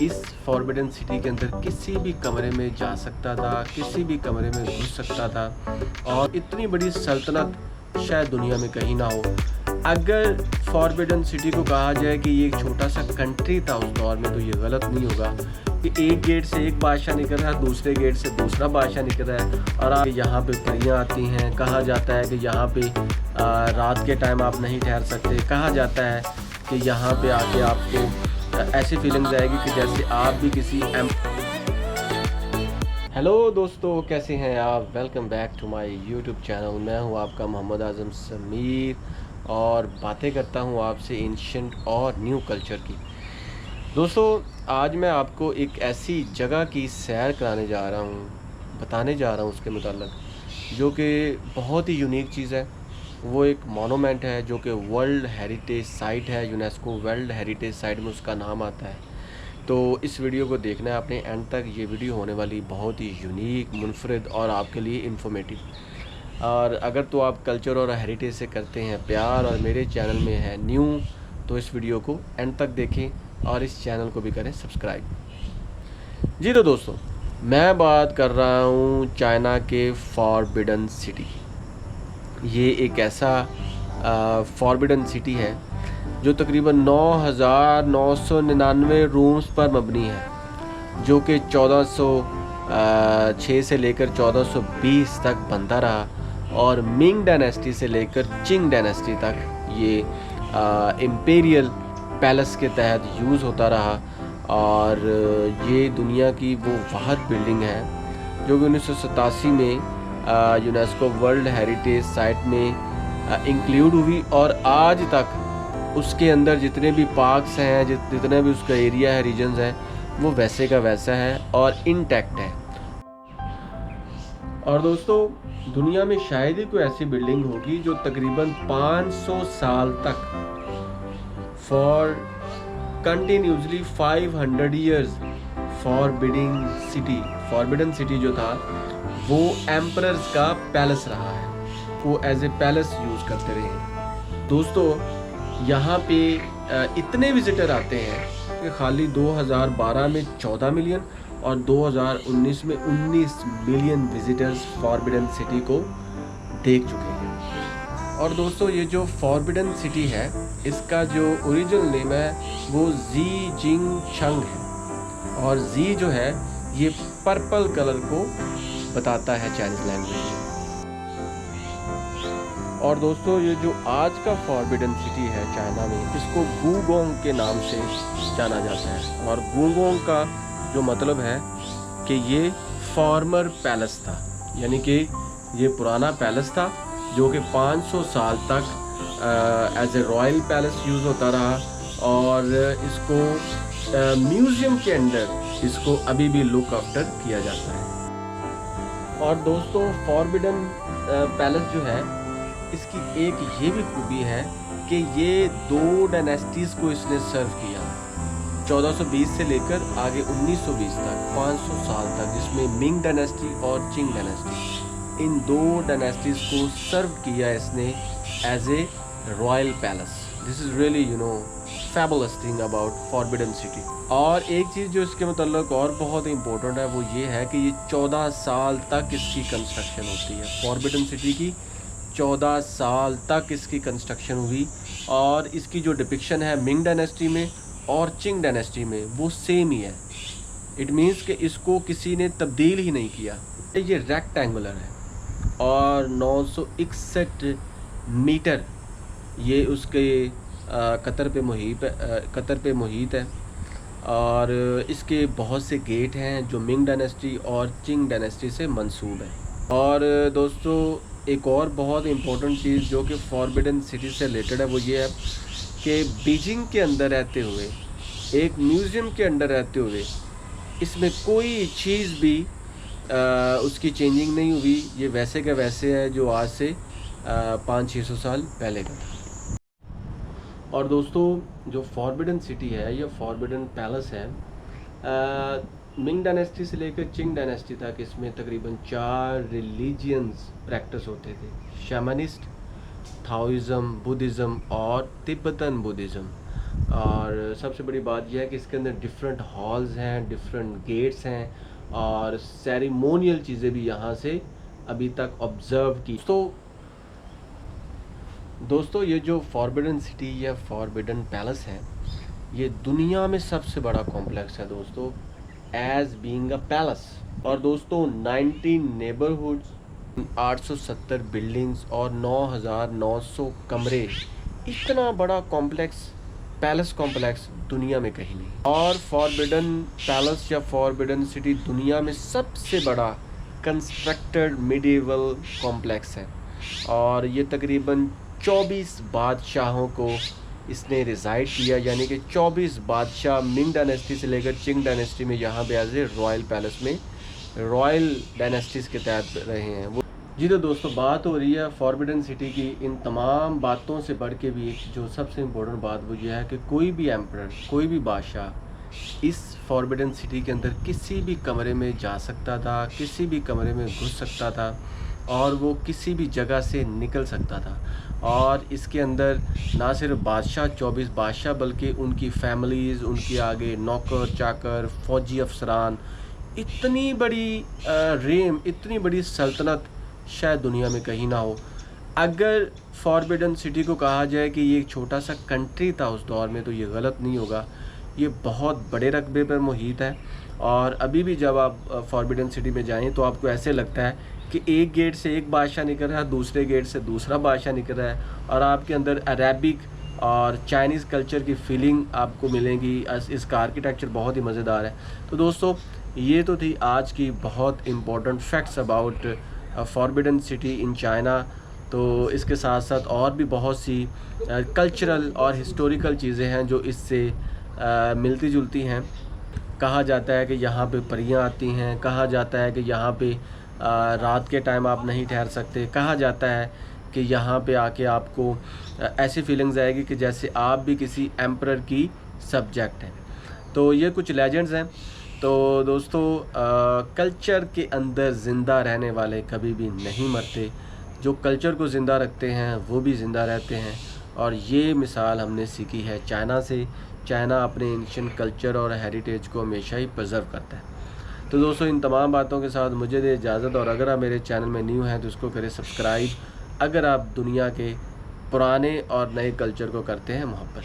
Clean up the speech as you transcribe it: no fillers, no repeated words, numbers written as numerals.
इस forbidden city के अंदर किसी भी कमरे में जा सकता था, किसी भी कमरे में घुस सकता था और इतनी बड़ी सल्तनत शायद दुनिया में कहीं ना हो। अगर फॉरबिडन सिटी को कहा जाए कि ये एक छोटा सा कंट्री था उस दौर में, तो ये गलत नहीं होगा कि एक गेट से एक बादशाह निकल रहा है, दूसरे गेट से दूसरा बादशाह निकल रहा है और आप यहाँ पे परियाँ आती हैं। कहा जाता है कि यहाँ पे रात के टाइम आप नहीं ठहर सकते। कहा जाता है कि यहाँ पे आके आपको ऐसी फीलिंग्स आएगी कि जैसे आप भी किसी हेलो दोस्तों, कैसे हैं आप? Welcome back to my YouTube channel. मैं हूं आपका मोहम्मद आज़म समीर और बातें करता हूं आपसे एंशिएंट और न्यू कल्चर की। दोस्तों, आज मैं आपको एक ऐसी जगह की सैर कराने जा रहा हूं, बताने जा रहा हूं उसके मुताल्लिक, जो कि बहुत ही यूनिक चीज़ है। वो एक मोनूमेंट है जो कि वर्ल्ड हेरिटेज साइट है, यूनेस्को वर्ल्ड हेरिटेज साइट में उसका नाम आता है। तो इस वीडियो को देखना है आपने एंड तक। ये वीडियो होने वाली बहुत ही यूनिक, मुनफरिद और आपके लिए इंफॉर्मेटिव। और अगर तो आप कल्चर और हेरिटेज से करते हैं प्यार और मेरे चैनल में है न्यू, तो इस वीडियो को एंड तक देखें और इस चैनल को भी करें सब्सक्राइब। जी तो दोस्तों, मैं बात कर रहा हूँ चाइना के फॉरबिडन सिटी। ये एक ऐसा फॉरबिडन सिटी है जो तकरीबन 9,999 रूम्स पर मबनी है, जो कि 1406 से लेकर 1420 तक बनता रहा और मिंग डायनेस्टी से लेकर चिंग डायनेस्टी तक ये इम्पीरियल पैलेस के तहत यूज़ होता रहा। और ये दुनिया की वो वाहद बिल्डिंग है जो कि 1987 में यूनेस्को वर्ल्ड हेरिटेज साइट में इंक्लूड हुई और आज तक उसके अंदर जितने भी पार्क्स हैं, जितने भी उसका एरिया है, रीजन्स हैं, वो वैसे का वैसा है और इंटैक्ट है। और दोस्तों, दुनिया में शायद ही कोई ऐसी बिल्डिंग होगी जो तकरीबन 500 साल तक for continuously 500 years forbidden city जो था वो एम्परर्स का पैलेस रहा है। वो एज ए पैलेस यूज़ करते रहे। दोस्तों, यहाँ पे इतने विजिटर आते हैं कि खाली 2012 में 14 मिलियन और 2019 में 19 मिलियन विजिटर्स फॉरबिडन सिटी को देख चुके हैं। और दोस्तों, ये जो फॉरबिडन सिटी है, इसका जो ओरिजिनल नेम है वो जी जिंग छंग है और जी जो है ये पर्पल कलर को बताता है चाइनीज लैंग्वेज में। और दोस्तों, ये जो आज का फॉरबिडन सिटी है चाइना में, इसको वुगोंग के नाम से जाना जाता है। और वुगोंग का जो मतलब है कि ये फॉर्मर पैलेस था, यानी कि ये पुराना पैलेस था जो कि 500 साल तक as a royal palace use होता रहा और इसको म्यूज़ियम के अंदर इसको अभी भी लुक आफ्टर किया जाता है। और दोस्तों, फॉरबिडन पैलेस जो है, इसकी एक ये भी खूबी है कि ये 2 डायनेस्टीज़ को इसने सर्व किया, 1420 से लेकर आगे 1920 तक, 500 साल तक, जिसमें मिंग डायनेस्टी और चिंग डायनेस्टी, इन 2 डायनेस्टीज़ को सर्व किया इसने as a royal palace. This is really fabulous thing about Forbidden City. और एक चीज़ जो इसके मतलब और बहुत इंपॉर्टेंट है वो ये है कि ये 14 साल तक इसकी कंस्ट्रक्शन होती है। फॉरबिडन सिटी की 14 साल तक इसकी कंस्ट्रक्शन हुई और इसकी जो डिपिक्शन है मिंग डायनेस्टी में और चिंग डायनेस्टी में वो सेम ही है। इट मीन्स कि इसको किसी ने तब्दील ही नहीं किया। ये रेक्टेंगुलर है और 961 मीटर ये उसके कतर पे मुहित है और इसके बहुत से गेट हैं जो मिंग डायनेस्टी और चिंग डायनेस्टी से मंसूब हैं। और दोस्तों, एक और बहुत इम्पोर्टेंट चीज़ जो कि फॉरबिडन सिटी से रिलेटेड है वो ये है कि बीजिंग के अंदर रहते हुए, एक म्यूज़ियम के अंदर रहते हुए, इसमें कोई चीज़ भी उसकी चेंजिंग नहीं हुई। ये वैसे का वैसे है जो आज से 500-600 साल पहले का था। और दोस्तों, जो फॉरबिडन सिटी है, ये फॉरबिडन पैलेस है, मिंग डायनेस्टी से लेकर चिंग डायनेस्टी तक इसमें तकरीबन 4 रिलीजियंस प्रैक्टिस होते थे। शैमनिस्ट, थाओइज़म, बुद्धिज़्म और तिब्बतन बुद्धिज़्म। और सबसे बड़ी बात यह है कि इसके अंदर डिफरेंट हॉल्स हैं, डिफरेंट गेट्स हैं और सेरेमोनियल चीज़ें भी यहाँ से अभी तक ऑब्ज़र्व की। तो दोस्तों ये जो फॉरबिडन सिटी या फॉरबिडन पैलेस है, ये दुनिया में सबसे बड़ा कॉम्प्लेक्स है दोस्तों, एज बीइंग अ पैलेस। और दोस्तों 19 नेबरहुड्स, 870 बिल्डिंग्स और 9,900 कमरे, इतना बड़ा कॉम्प्लेक्स, पैलेस कॉम्प्लेक्स दुनिया में कहीं नहीं। और फॉरबिडन पैलेस या फॉरबिडन सिटी दुनिया में सबसे बड़ा कंस्ट्रक्टेड मिडिवल कॉम्प्लेक्स है और ये तकरीबन 24 बादशाहों को इसने रिजाइड किया, यानी कि 24 बादशाह मिंग डायनेस्टी से लेकर चिंग डायनेस्टी में यहाँ पे एज ए रॉयल पैलेस में रॉयल डायनेस्टीज के तहत रहे हैं वो। जी तो दोस्तों बात हो रही है फॉरबिडन सिटी की। इन तमाम बातों से बढ़ के भी एक जो सबसे इम्पोर्टेंट बात वो ये है कि कोई भी एम्परर, कोई भी बादशाह इस फॉरबिडन सिटी के अंदर किसी भी कमरे में जा सकता था, किसी भी कमरे में घुस सकता था और वो किसी भी जगह से निकल सकता था। और इसके अंदर ना सिर्फ बादशाह 24 बादशाह बल्कि उनकी फैमिलीज़, उनके आगे नौकर चाकर, फ़ौजी अफसरान, इतनी बड़ी रेम, इतनी बड़ी सल्तनत शायद दुनिया में कहीं ना हो। अगर फॉरबिडन सिटी को कहा जाए कि ये एक छोटा सा कंट्री था उस दौर में तो ये गलत नहीं होगा। ये बहुत बड़े रकबे पर मुहित है और अभी भी जब आप फॉरबिडन सिटी में जाएं तो आपको ऐसे लगता है कि एक गेट से एक बादशाह निकल रहा है, दूसरे गेट से दूसरा बादशाह निकल रहा है और आपके अंदर अरेबिक और चाइनीज़ कल्चर की फीलिंग आपको मिलेगी। इसका आर्किटेक्चर बहुत ही मज़ेदार है। तो दोस्तों ये तो थी आज की बहुत important facts about Forbidden city in China. तो इसके साथ साथ और भी बहुत सी कल्चरल और हिस्टोरिकल चीज़ें हैं जो इससे मिलती जुलती हैं। कहा जाता है कि यहाँ पे परियाँ आती हैं, कहा जाता है कि यहाँ पे रात के टाइम आप नहीं ठहर सकते, कहा जाता है कि यहाँ पे आके आपको ऐसी फीलिंग्स आएगी कि जैसे आप भी किसी एम्परर की सब्जेक्ट हैं। तो ये कुछ लेजेंड्स हैं। तो दोस्तों कल्चर के अंदर ज़िंदा रहने वाले कभी भी नहीं मरते, जो कल्चर को ज़िंदा रखते हैं वो भी ज़िंदा रहते हैं। और ये मिसाल हमने सीखी है चाइना से। चाइना अपने एंशिएंट कल्चर और हेरिटेज को हमेशा ही प्रिजर्व करता है। तो दोस्तों इन तमाम बातों के साथ मुझे दे इजाज़त और अगर आप मेरे चैनल में न्यू हैं तो इसको करें सब्सक्राइब, अगर आप दुनिया के पुराने और नए कल्चर को करते हैं मोहब्बत।